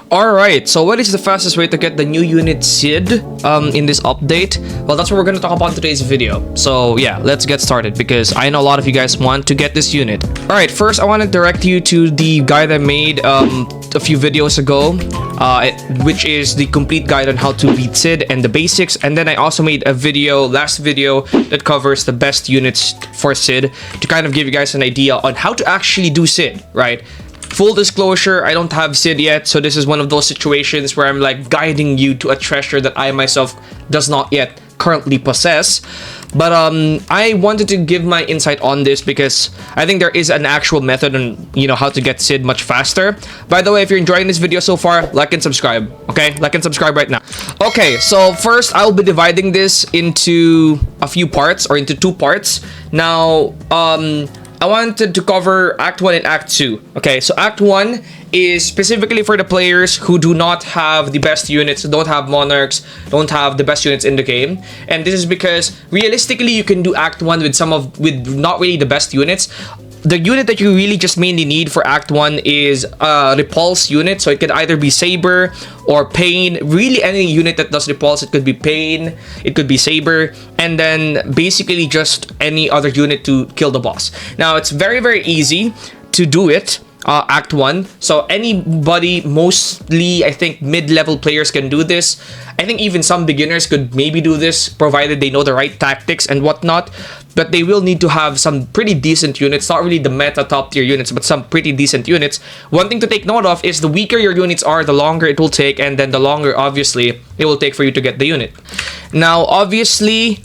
Alright, so what is the fastest way to get the new unit Sid in this update? Well, that's what we're going to talk about in today's video. So yeah, let's get started because I know a lot of you guys want to get this unit. Alright, first I want to direct you to the guide I made a few videos ago, which is the complete guide on how to beat Sid and the basics. And then I also made a last video that covers the best units for Sid to kind of give you guys an idea on how to actually do Sid, right? Full disclosure, I don't have Sid yet, so this is one of those situations where I'm like guiding you to a treasure that I myself does not yet currently possess. But I wanted to give my insight on this because I think there is an actual method on how to get Sid much faster. By the way, if you're enjoying this video so far, like and subscribe. Okay, like and subscribe right now. Okay, so first I'll be dividing this into a few parts, or into two parts. Now I wanted to cover Act 1 and Act 2. Okay, so Act 1 is specifically for the players who do not have the best units, don't have monarchs, don't have the best units in the game. And this is because realistically you can do Act 1 with not really the best units. The unit that you really just mainly need for Act 1 is a repulse unit. So it could either be Saber or Pain. Really any unit that does repulse. It could be Pain, it could be Saber, and then basically just any other unit to kill the boss. Now it's very, very easy to do it. Act 1. So anybody, mostly I think mid-level players can do this. I think even some beginners could maybe do this provided they know the right tactics and whatnot. But they will need to have some pretty decent units, not really the meta top tier units, but some pretty decent units. One thing to take note of is the weaker your units are, the longer it will take, and then the longer obviously it will take for you to get the unit. Now obviously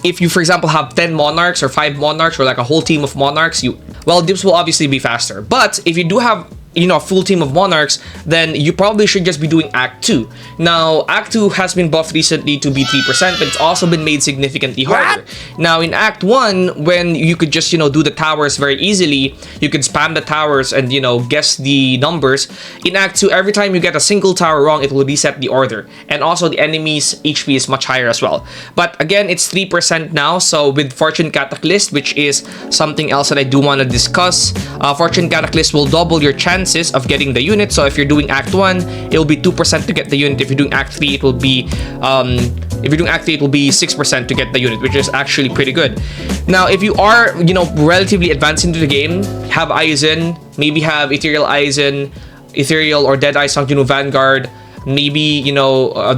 if you, for example, have 10 monarchs or 5 monarchs or like a whole team of monarchs, this will obviously be faster. But if you do have a full team of monarchs, then you probably should just be doing Act 2. Now, Act 2 has been buffed recently to be 3%, but it's also been made significantly harder. Now, in Act 1, when you could just, do the towers very easily, you could spam the towers and, guess the numbers. In Act 2, every time you get a single tower wrong, it will reset the order. And also, the enemy's HP is much higher as well. But again, it's 3% now, so with Fortune Cataclysm, which is something else that I do want to discuss, Fortune Cataclysm will double your chance of getting the unit. So if you're doing Act 1, it will be 2% to get the unit. If you're doing Act 3, it will be 6% to get the unit, which is actually pretty good. Now, if you are, relatively advanced into the game, have Aizen, maybe have Ethereal Aizen, Ethereal or Dead Eye Sangjuno Vanguard, maybe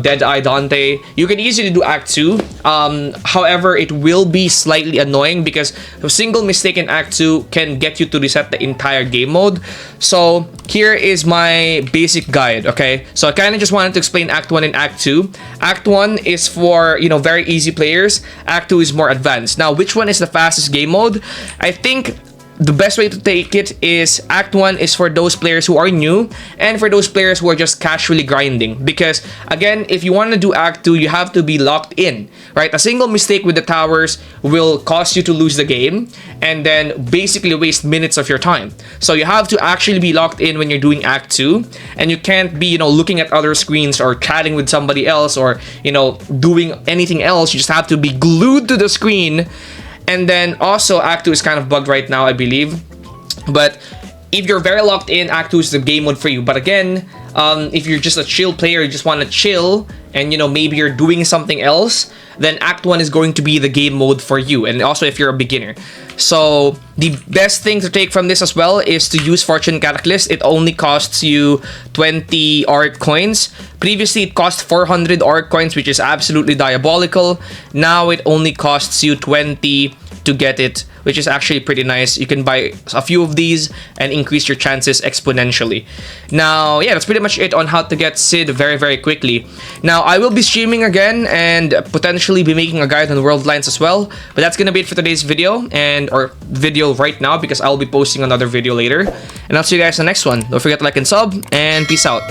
Dead Eye Dante, you can easily do Act 2. However, it will be slightly annoying because a single mistake in Act 2 can get you to reset the entire game mode. So here is my basic guide. Okay, so I kind of just wanted to explain Act 1 and Act 2. Act 1 is for very easy players. Act 2 is more advanced. Now, which one is the fastest game mode? I think the best way to take it is Act 1 is for those players who are new and for those players who are just casually grinding. Because again, if you want to do Act 2, you have to be locked in, right? A single mistake with the towers will cause you to lose the game and then basically waste minutes of your time. So you have to actually be locked in when you're doing Act 2, and you can't be, looking at other screens or chatting with somebody else or, doing anything else. You just have to be glued to the screen. And then also Act 2 is kind of bugged right now, I believe. But if you're very locked in, Act 2 is the game mode for you. But again, if you're just a chill player, you just want to chill, and maybe you're doing something else, then Act 1 is going to be the game mode for you. And also if you're a beginner. So the best thing to take from this as well is to use Fortune Cataclysm. It only costs you 20 art coins. Previously, it cost 400 art coins, which is absolutely diabolical. Now it only costs you 20 to get it, which is actually pretty nice. You can buy a few of these and increase your chances exponentially. Now, yeah, that's pretty much it on how to get Sid very, very quickly. Now, I will be streaming again and potentially be making a guide on World Lines as well. But that's gonna be it for today's video, or video right now, because I'll be posting another video later. And I'll see you guys in the next one. Don't forget to like and sub, and peace out.